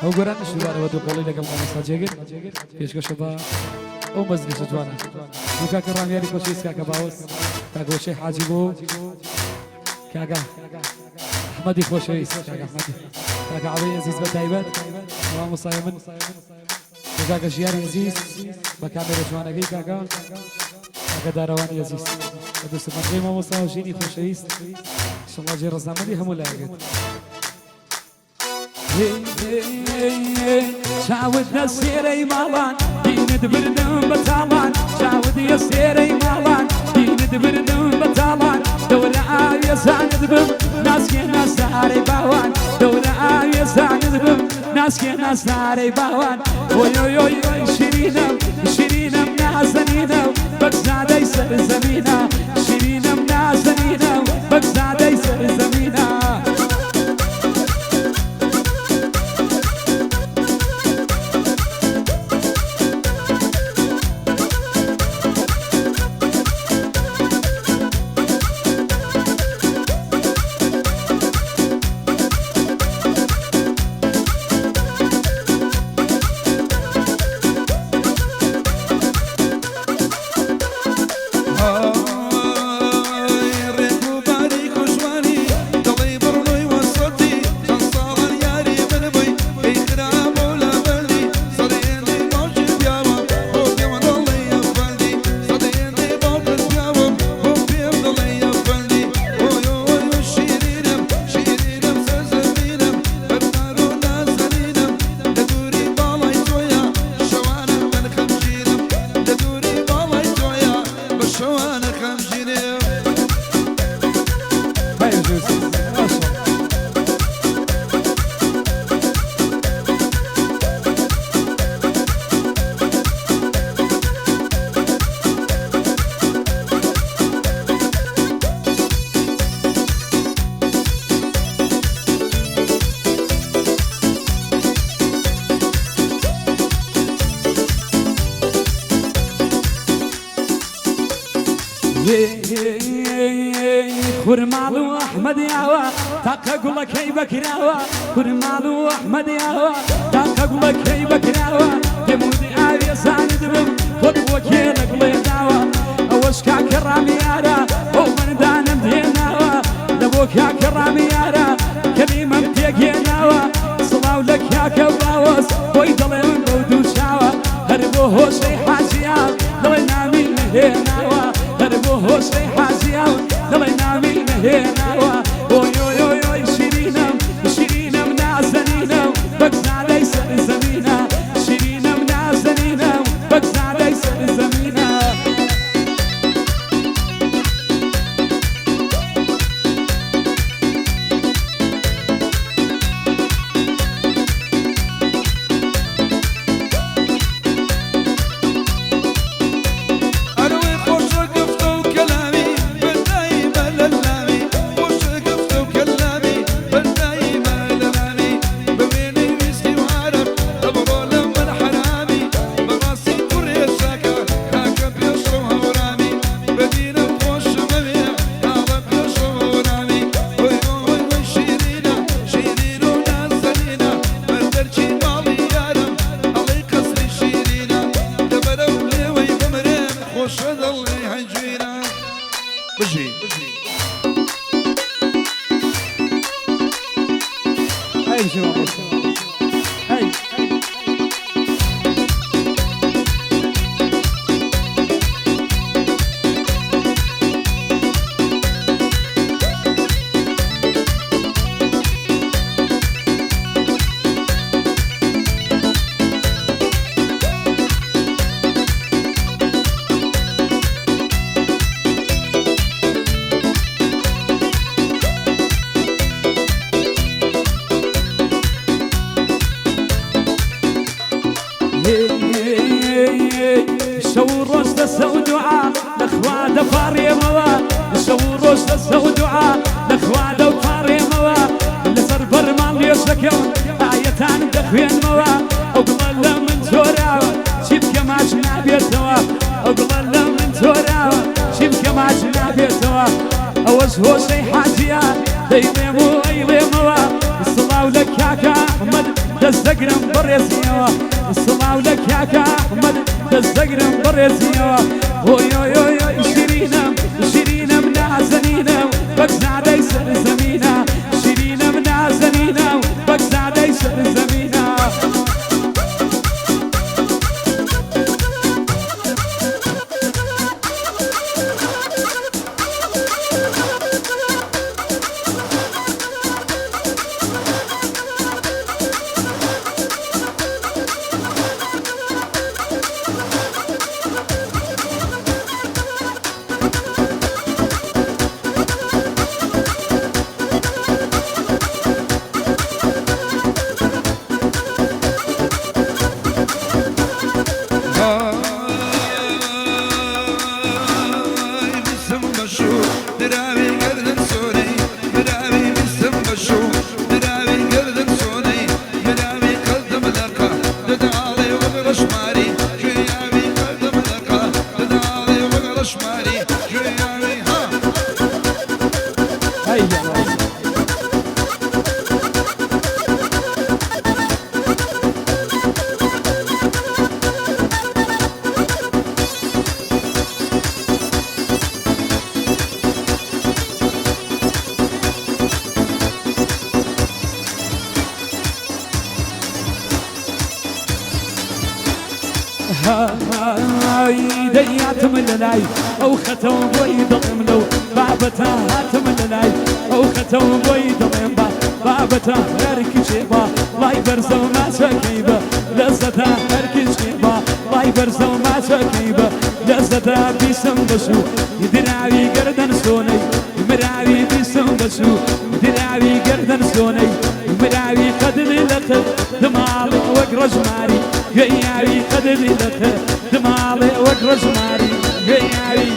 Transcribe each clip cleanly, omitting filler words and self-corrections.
ئەو گۆرانش دووبارەوە دووقۆڵی لەگەڵ مامۆستا جێگر پێشکەشە بە ئەو مەزگەشە جوانە دوو کاکە ڕامیاری کۆچیست کاکە باوەس کاکە وەشەی حاجی بۆ کاکە ئەحمەدی خۆشەویست کاکە ئەحمەدی کاکە عەڵی عەزیز بە تایبەت مامۆستای من کاکە ژیانی عەزیز بە کامێرە جوانەکەی کاکە داروانی عزیز و دەستەپەنجەی مامۆستا و ژینی خۆشەویست ئینشەڵڵا جێ ڕەزامەندی هەموو لایەکێت چاوت لە سێرەی ماڵان دینت بردم بە تاڵان چاوت لە سێرەی ماڵان دینت بردم بە تاڵان دەورە ئاوێزانت بم ناسکێنە سارەی باوان دەورە ئاوێزانت بم ناسکێنە سارەی باوان ئۆی شیرینم شیرینم نازەنینە بەگزادەی سەرزەمینە شیرینم نازەنینە بەگزادەی سەرزەمینە خورماڵ و ئەحمەدیاوە تاقە گوڵەکەی بەکراوە خورماڵ و ئەحمەدیاوە تاقە گوڵەکەی بەکراوە دەمودی ئاوێزانت بم خۆت بۆ کێلە گڵێناوە ئەوەش کاکە ڕامیارە ئەو مندانم دێناوە لە بۆ کاکە ڕامیارە کەلیمەم تێگێناوە سڵاو لە کاکە باوەس بۆی دەڵێ من بەو دوو چاوە هەر بۆ هۆشەی حاجیاو دڵێ نامی نهێناوە هەر بۆ هۆشەی حاجیاو دڵێ نامی نهێناوە ئۆی شیرینم شیرینم نازەنینم بەگزادەی سەرزەمینە شیرینم نازەنینم بەگزادەی سەرزەمینە ئەوەش هۆشەی حاجیە دەیڵێم و ئەیڵێمەوە سڵاو لە کاکە ئەحمەد دەستەگرم بەڕێزیەوە سڵاو لە کاکە ئەحمەد دەستەگرم بەڕێزیەوە ئۆی شیرینم شیرینم نازەنینم بەگزادەی سەرزەمینە شیرینم نازەنینە بەگزادەی سەرزەمینە دەیاتم لەلای ئەو خەتەوە بۆی دڵم لەو بابەتە هاتم لەلای ئەو خەتەوە بۆی دڵێم بابەتە هەرکچێ بە لای بەرزە و ماچەکەی بە لەزەدا هەرکچێ بە لای بەرزە و ماچەکەی بە لەزەدا بیسم بەشوو دراوی گەردەن سۆنەی مراوی بیسم بەشوو دراوی گەردەن سۆنەی مراوی قەدری لەقەد دماڵی وەک ڕەژماری گەیاوی قەدری لەقەد دماڵێ وەک ڕەژماری گەیاوی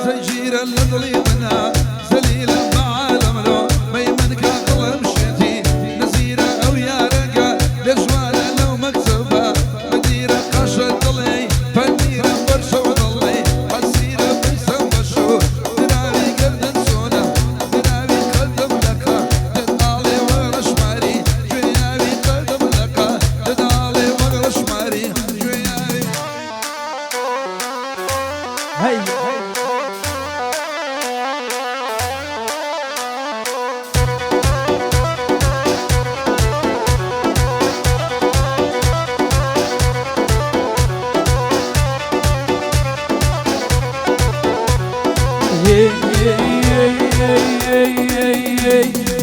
زنجيرا لضلي منا زليلا بعالم لو ميمن كاقل مشيتي نزيرة او يا رقا لجوانا لو مكتبة مديرة قاشة ضلي فنيرة برشا وضلي حسيرة بنسا وشو دراوي قردن سونا دراوي قدم لكا ددالي وغرش ماري جوياوي قدم لكا ددالي وغرش ماري جوياوي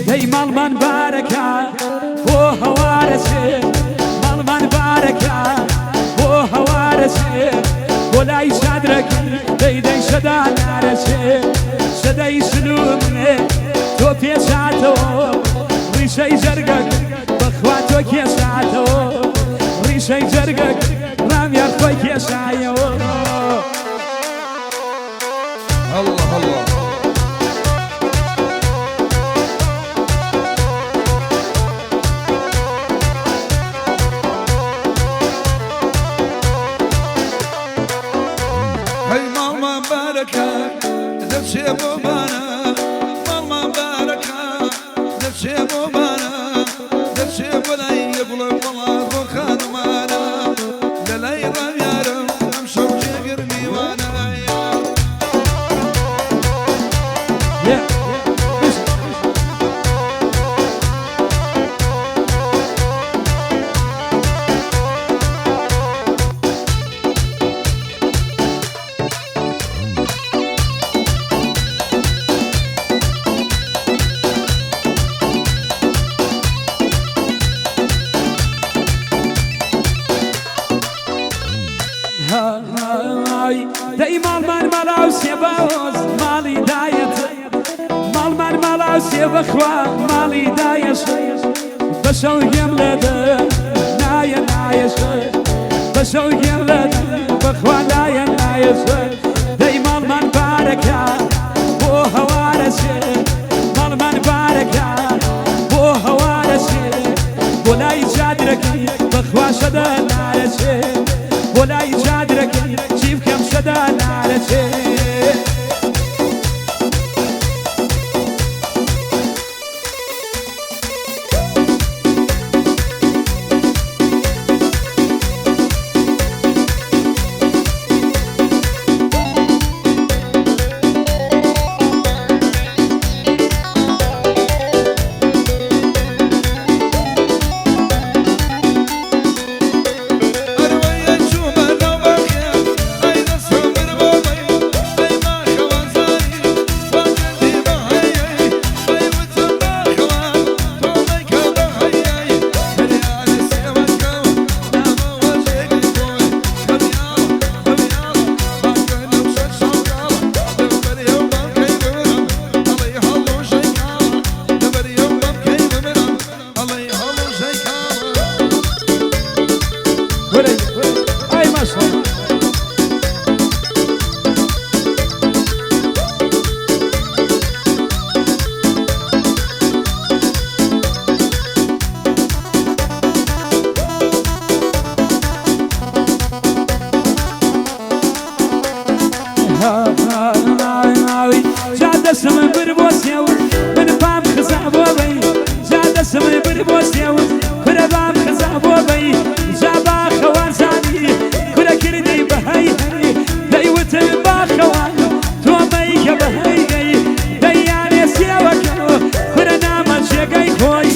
دەی ماڵمان بارەکە بۆ هەوارەچێ ماڵمان بارەکە بۆ هەوارەچێ بۆ لای شادرەکەی دەی شەدا نارەچێ شەدەی سلومێ تۆ پێشاتەوە ڕیشەی جەرگەک بەخوا تۆ کێشاتەوە ڕیشەی جەرگەک ڕامیان خۆی کێشایەوە الله الله هاي ماما باركة دبشي بوبانا ماما باركة دبشي بوبانا دبشي بولاي يقول والله بوخان مانا للاي رميارم امشو جيقرمي وانا دەی ماڵمان ماڵاو سێباوەز ماڵی دایەت ماڵمان ماڵاو سێبەخوا ماڵی دایەش بەشەو گێم لەدە نایە نایەش بەشەو گێم لەدە بەخوا نایە نایەش باركة بو هوارسي مالمان باركة بو هوارسي بولاي جادركي بخوا شدا نارسي بولاي جادركي شيف كم شدا نارسي جاد اسم بربوسيو من بام خزابو بي جاد اسم بربوسيو كل بام خزابو بي جابا خوازاني كل كردي بهاي دايوت باخوان تو ميك بهاي دياني سيوكو كل نام شيغاي خوي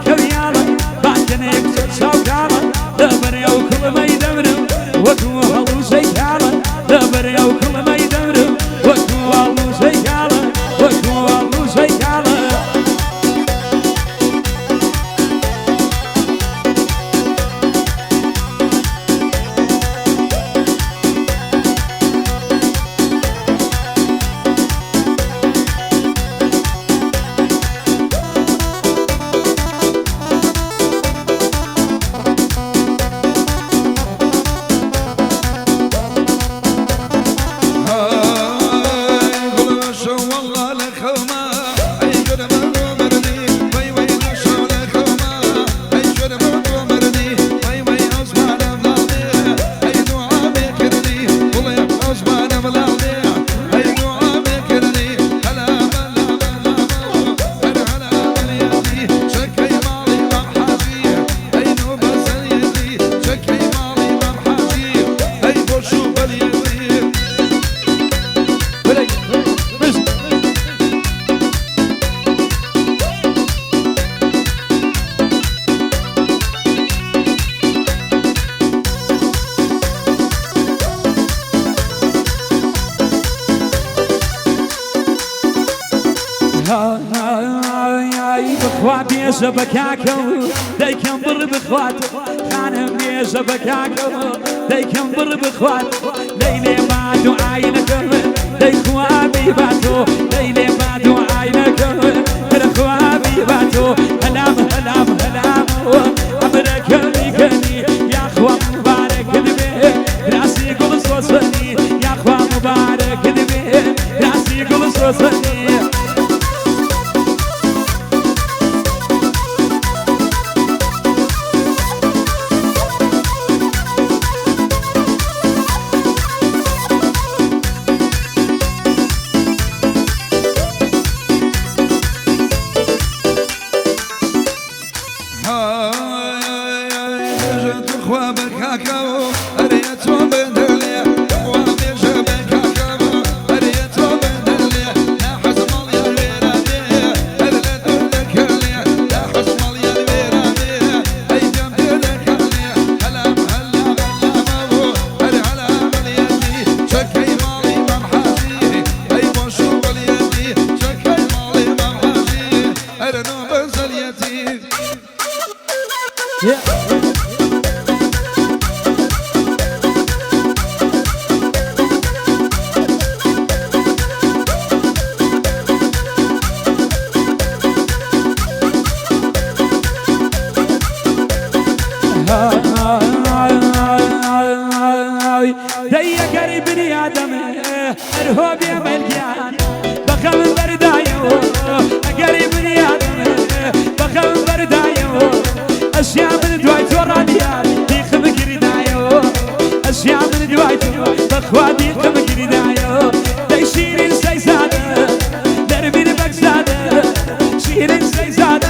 كويالا بعدنيك شوكالا دبريو كل ما يدبرو وكو هلو شيكالا دبريو كل ما يدبرو بخوا بيجا بكاكو دايكم بر بخواتو خانم بيجا بكاكو دايكم بر بخواتو ليلي بعدو عينكم دايخوا بيباتو ليلي بعدو عينكم دايخوا بيباتو هلام هلام هلام عمرك ميكني يا اخوة مبارك دبي راسي قل صوصني يا اخوة مبارك دبي راسي قل صوصني دي قريب بني آدم ارهو بيمليان بخم بردايو قريب نيادم بخم بردايو اشياء من دوايت ورانيان ديخم قردايو اشياء من دوايت بخوا ديخم قردايو داي شيرين سيزاده نرمين بكزاده شيرين سيزاده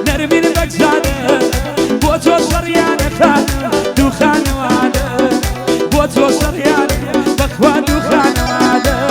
نرمين بكزاده بوتو شريان خان دوخان وعده بوتو شريان بخوا دوخان وعده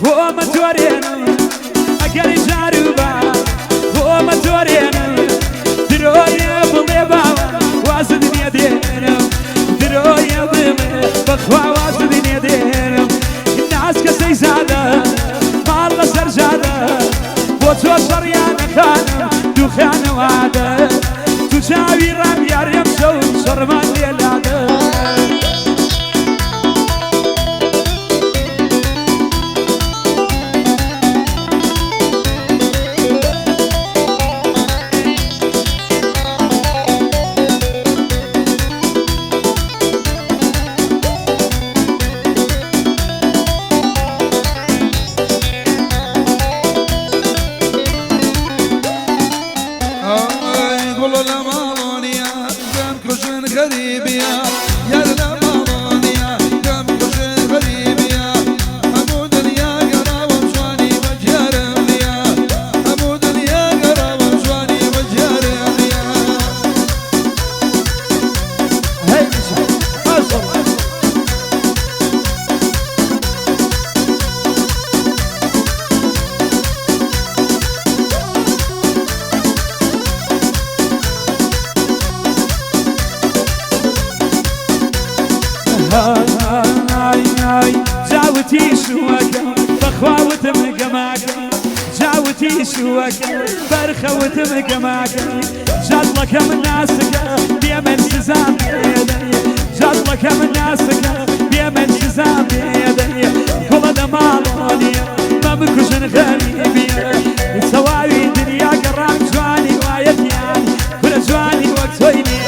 هو متورينا أكل جاروبا هو متورينا درويا بليبا واسد يدينا درويا بليبا بخوا واسد يدينا الناس كسي زاده ما الله سرجاده بوتو شريانا كان دوخان وعده تجاوي رام يار يمشو شرمان ليلاده جاوتي شوكا بخواوت مقماكا جاوتي شوكا برخوت مقماكا جاطلك من ناسكا بيمن سزام بيدي جاطلك من ناسكا بيمن سزام بيدي كل دمالوني ما بكوشن غريبية سواوي دنيا قرام جواني وايتيان كل جواني وقتويني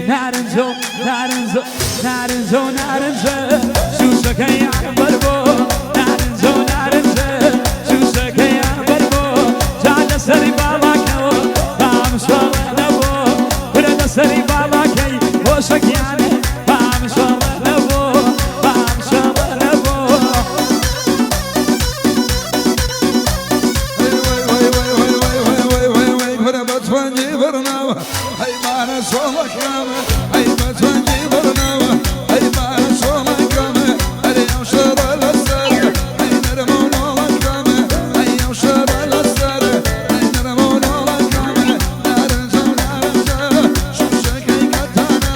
نارنزو نارنزو نارنزو نارنزو شوشك يا بربو نارنزو نارنزو شوشك يا بربو جعل سري بالك نو قام شوال نبو برد سري بالك صولك كامل أي ما تنجي برنامه أي ما صولك كامل أي وشر الأسر أي نرمون والله كامل أي وشر الأسر أي نرمون والله كامل نارنجو نارنجو شو شكي كتانا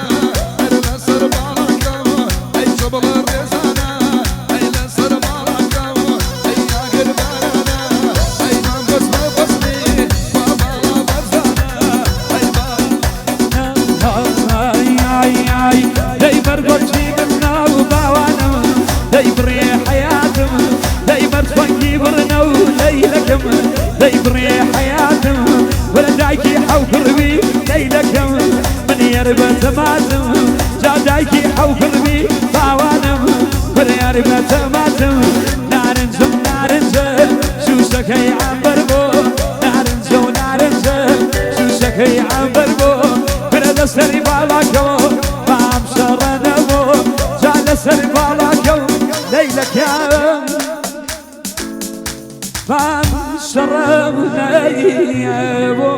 أي الأسر بالك كامل أي جبل الرزانة أي الأسر بالك كامل أي ياقر بارانا أي نام قسم قسمي وابالا برزانة أي دايبر قلتي منا وباوانم دايبر حياتم دايبر تفنكي برنو ليلكم دايبر حياتم ولا دايكي حوكر بي ليلكم من يربى تماتم جا دايكي حوكر بي باوانم ولا يربى تماتم نارنزم نارنزم شو سكي عم بربو نارنزو نارنزم شو سكي عم بربو ولا دستري بالاكو سر بالاكو ليلك يا فان شرب ليبو